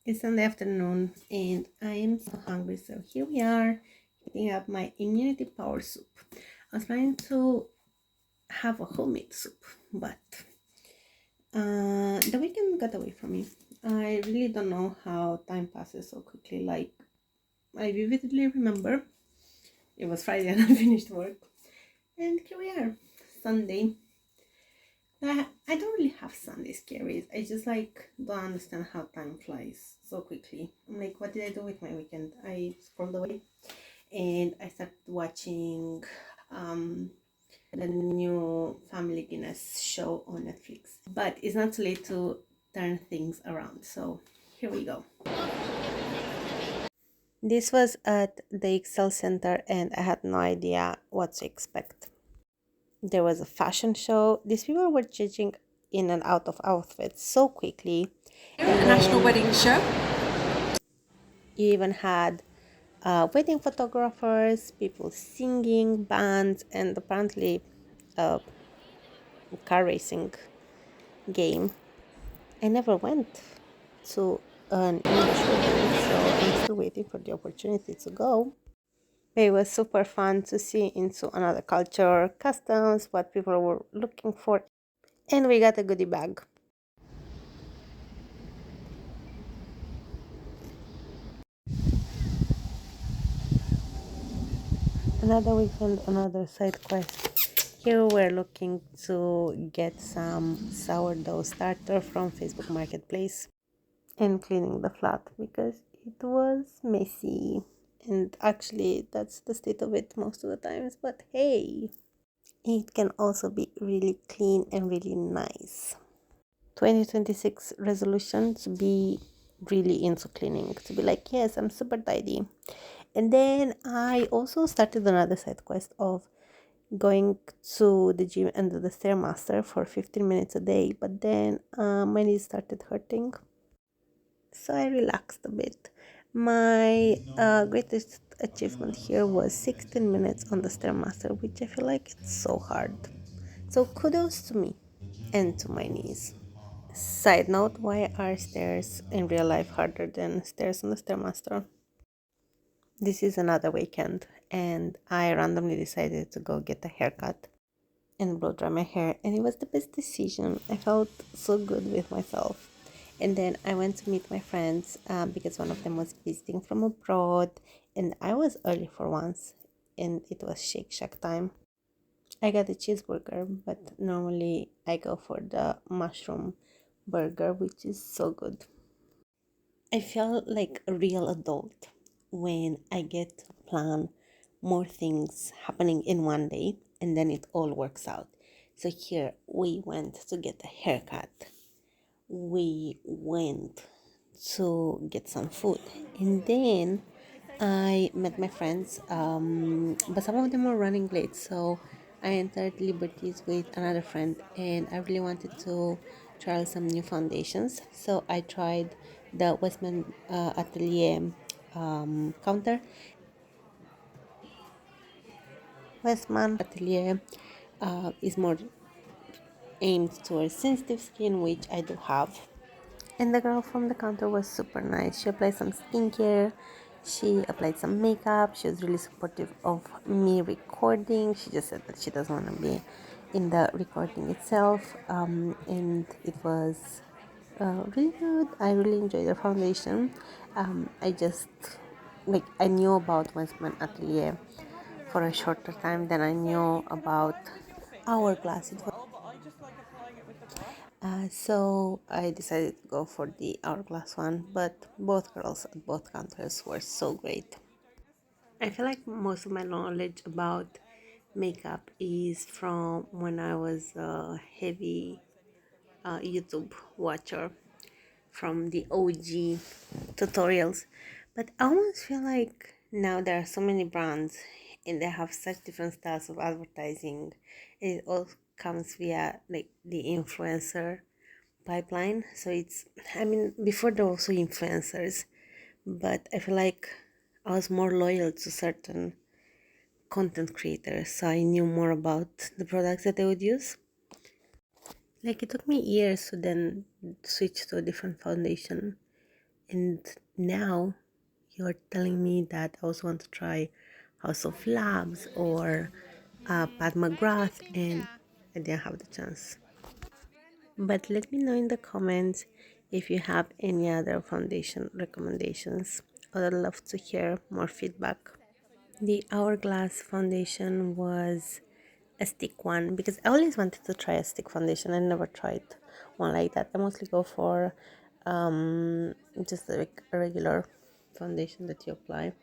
It's Sunday afternoon and I am so hungry. So here we are heating up my immunity power soup. I was planning to have a homemade soup, but the weekend got away from me. I really don't know how time passes so quickly. Like, I vividly remember it was Friday and I finished work. And here we are, Sunday. I don't really have Sunday scaries. I just don't understand how time flies so quickly. I'm like, what did I do with my weekend? I scrolled away and I started watching um, the new Family Guinness show on Netflix. But it's not too late to turn things around. So here we go. This was at the Excel Center and I had no idea what to expect. There was a fashion show. These people were changing in and out of outfits so quickly. And A national then wedding show. you even had wedding photographers, people singing, bands, and apparently a car racing game. I never went to an English wedding, so I'm still waiting for the opportunity to go. It was super fun to see into another culture, customs, what people were looking for, and we got a goodie bag. Another weekend, another side quest. Here we're looking to get some sourdough starter from Facebook Marketplace and cleaning the flat because it was messy. And actually, that's the state of it most of the times. But hey, it can also be really clean and really nice. 2026 resolution to be really into cleaning, to be like, yes, I'm super tidy. And then I also started another side quest of going to the gym and do the stairmaster for 15 minutes a day, but then my knees started hurting, so I relaxed a bit. My greatest achievement here was 16 minutes on the stairmaster, which I feel like it's so hard. So kudos to me and to my knees. Side note, why are stairs in real life harder than stairs on the stairmaster? This is another weekend, and I randomly decided to go get a haircut and blow dry my hair, and it was the best decision. I felt so good with myself. And then I went to meet my friends because one of them was visiting from abroad, and I was early for once, and it was Shake Shack time. I got a cheeseburger, but normally I go for the mushroom burger, which is so good. I feel like a real adult when I get to plan more things happening in one day and then it all works out. So here we went to get a haircut. We went to get some food. And then I met my friends, but some of them were running late. So I entered Liberties with another friend, and I really wanted to try some new foundations. So I tried the Westman Atelier counter. Westman Atelier is more aimed towards sensitive skin, which I do have. And the girl from the counter was super nice. She applied some skincare, she applied some makeup, she was really supportive of me recording. She just said that she doesn't want to be in the recording itself, and it was really good. I really enjoyed the foundation. I just I knew about Westman Atelier for a shorter time than I knew about Hourglass. So I decided to go for the Hourglass one, but both girls at both counters were so great. I feel like most of my knowledge about makeup is from when I was a heavy YouTube watcher from the OG tutorials. But I almost feel like now there are so many brands and they have such different styles of advertising. It all comes via like the influencer pipeline. So it's, I mean, before there were also influencers, but I feel like I was more loyal to certain content creators, so I knew more about the products that they would use. Like it took me years to then switch to a different foundation, And now you're telling me that I also want to try House of Labs or Pat McGrath, and I didn't have the chance. But let me know in the comments if you have any other foundation recommendations. I'd love to hear more feedback. The Hourglass foundation was a stick one because I always wanted to try a stick foundation. I never tried one like that. I mostly go for just like a regular foundation that you apply,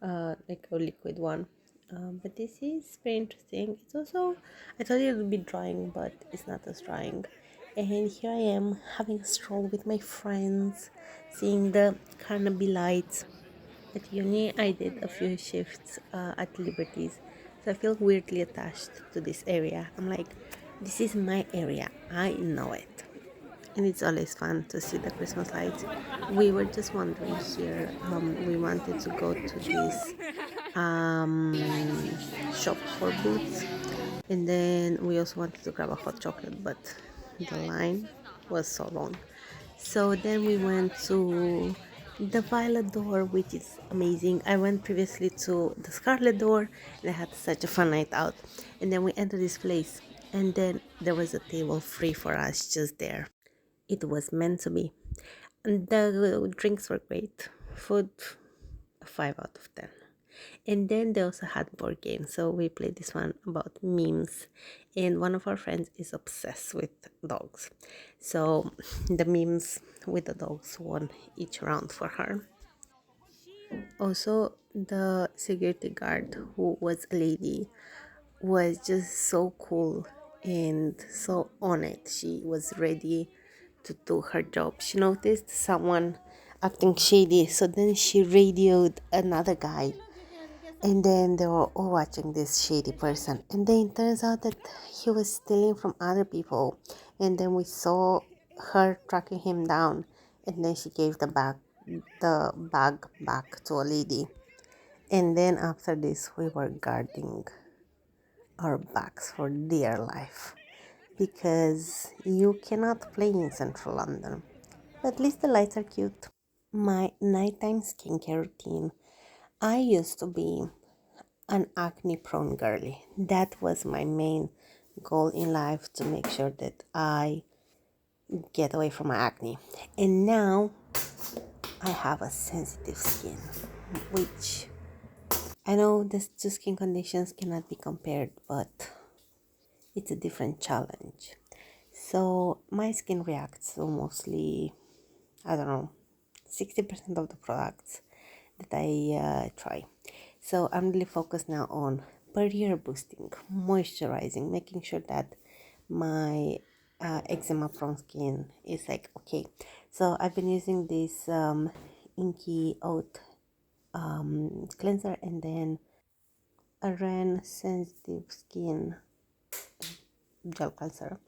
like a liquid one. But this is very interesting. It's also, I thought it would be drying, but it's not as drying. And here I am having a stroll with my friends, seeing the Carnaby lights. At uni, I did a few shifts at Liberties, so I feel weirdly attached to this area. I'm like, this is my area, I know it. And it's always fun to see the Christmas lights. We were just wandering here. We wanted to go to this um, shop for boots, and then we also wanted to grab a hot chocolate, but the line was so long. So then we went to the Violet Door, which is amazing. I went previously to the Scarlet Door and I had such a fun night out. And then we entered this place, and then there was a table free for us just there. It was meant to be. And the drinks were great. Food, a 5 out of 10. And then they also had board games. So we played this one about memes. And one of our friends is obsessed with dogs. So the memes with the dogs won each round for her. Also, the security guard, who was a lady, was just so cool and so on it. She was ready to do her job. She noticed someone acting shady, so then she radioed another guy, and then they were all watching this shady person. And then it turns out that he was stealing from other people. And then we saw her tracking him down, and then she gave the bag back to a lady. And then after this, we were guarding our bags for dear life because you cannot play in central London. But at least the lights are cute. My nighttime skincare routine. I used to be an acne prone girly. That was my main goal in life, to make sure that I get away from my acne. And now I have a sensitive skin, which I know the two skin conditions cannot be compared, but it's a different challenge. So my skin reacts to mostly, I don't know, 60% of the products that I try. So I'm really focused now on barrier boosting, moisturizing, making sure that my eczema prone skin is like okay. So I've been using this Inky Oat cleanser, and then a Ren sensitive skin gel cleanser,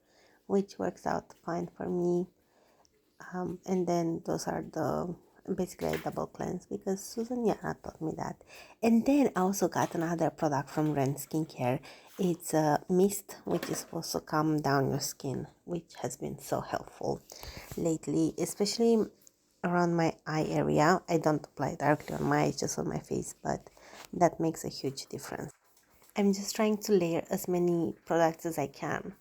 which works out fine for me. And then those are the basically I double cleanse because Susan Yara taught me that. And then I also got another product from Ren Skincare. It's a mist which is supposed to calm down your skin, which has been so helpful lately, especially around my eye area. I don't apply directly on my eyes, just on my face, but that makes a huge difference. I'm just trying to layer as many products as I can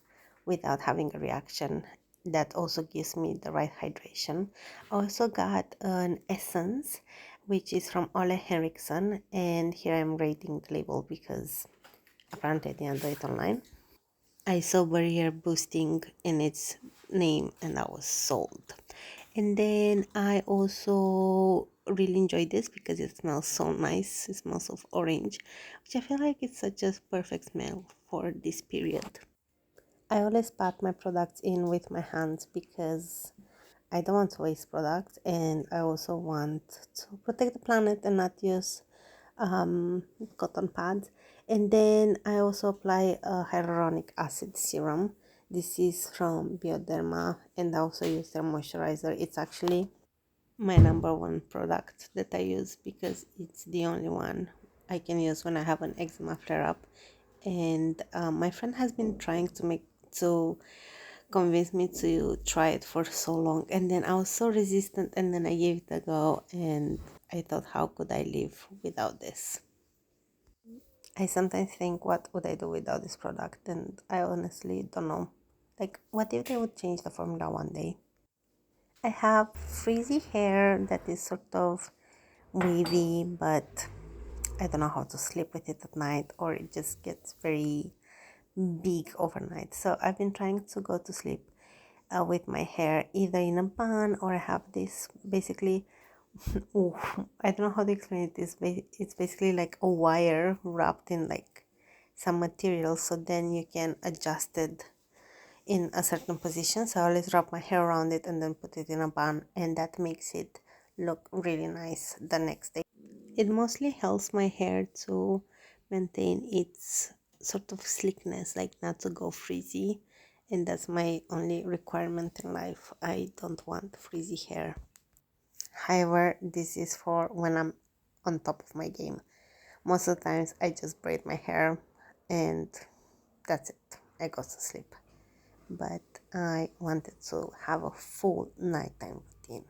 without having a reaction. That also gives me the right hydration. I also got an essence, which is from Ole Henriksen, and here I'm rating the label because apparently I didn't do it online. I saw barrier boosting in its name and I was sold. And then I also really enjoyed this because it smells so nice. It smells of orange, which I feel like it's such a perfect smell for this period. I always pat my products in with my hands because I don't want to waste products, and I also want to protect the planet and not use cotton pads. And then I also apply a hyaluronic acid serum. This is from Bioderma, and I also use their moisturizer. It's actually my number one product that I use because it's the only one I can use when I have an eczema flare up. And my friend has been trying to convinced me to try it for so long, and then I was so resistant, and then I gave it a go, and I thought, how could I live without this? I sometimes think, what would I do without this product? And I honestly don't know. Like, what if they would change the formula one day? I have frizzy hair that is sort of wavy, but I don't know how to sleep with it at night, or it just gets very big overnight. So I've been trying to go to sleep with my hair either in a bun, or I have this basically ooh, I don't know how to explain it. It's basically like a wire wrapped in like some material, so then you can adjust it in a certain position. So I always wrap my hair around it and then put it in a bun, and that makes it look really nice the next day. It mostly helps my hair to maintain its sort of slickness, like not to go frizzy, and that's my only requirement in life. I don't want frizzy hair. However, this is for when I'm on top of my game. Most of the times I just braid my hair and that's it. I go to sleep. But I wanted to have a full nighttime routine.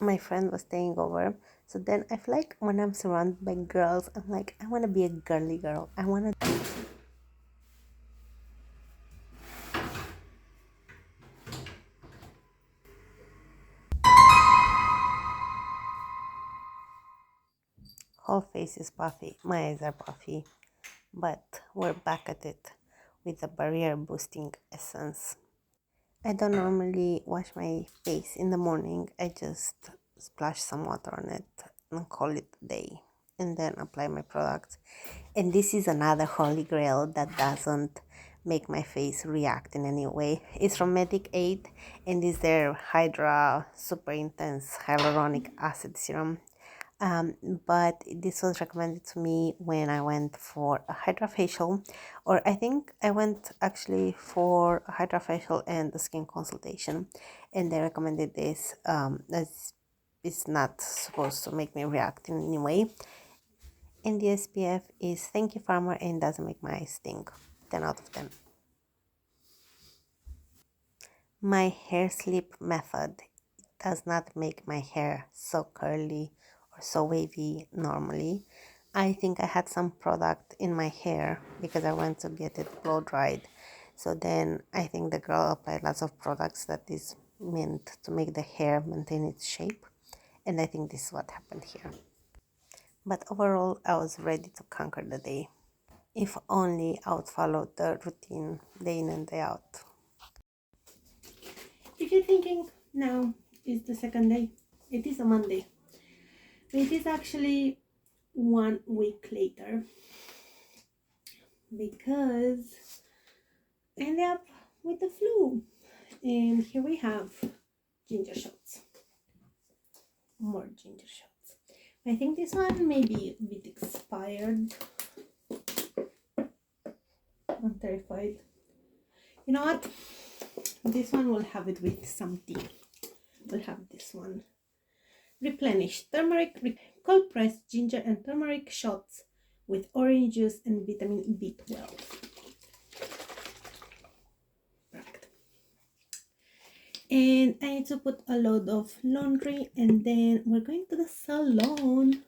My friend was staying over, so then I feel like when I'm surrounded by girls, I'm like, I want to be a girly girl. I want to. Whole face is puffy, my eyes are puffy, but we're back at it with the barrier boosting essence. I don't normally wash my face in the morning. I just splash some water on it and call it a day, and then apply my products. And this is another holy grail that doesn't make my face react in any way. It's from Medic 8 and is their Hydra Super Intense Hyaluronic Acid Serum. Um, but this was recommended to me when I went for a hydrofacial, or I think I went actually for a hydrofacial and a skin consultation, and they recommended this as it's not supposed to make me react in any way. And the SPF is Thank You Farmer and doesn't make my eyes sting. 10 out of 10. My hair sleep method does not make my hair so curly or so wavy normally. I think I had some product in my hair because I went to get it blow dried. So then I think the girl applied lots of products that is meant to make the hair maintain its shape. And I think this is what happened here. But overall, I was ready to conquer the day. If only I would follow the routine day in and day out. If you're thinking now is the second day, it is a Monday. It is actually 1 week later because I ended up with the flu. And here we have ginger shots. More ginger shots. I think this one may be a bit expired. I'm terrified. You know what? This one will have it with some tea. We'll have this one. Replenish turmeric, cold pressed ginger and turmeric shots with orange juice and vitamin B12. Right. And I need to put a load of laundry, and then we're going to the salon.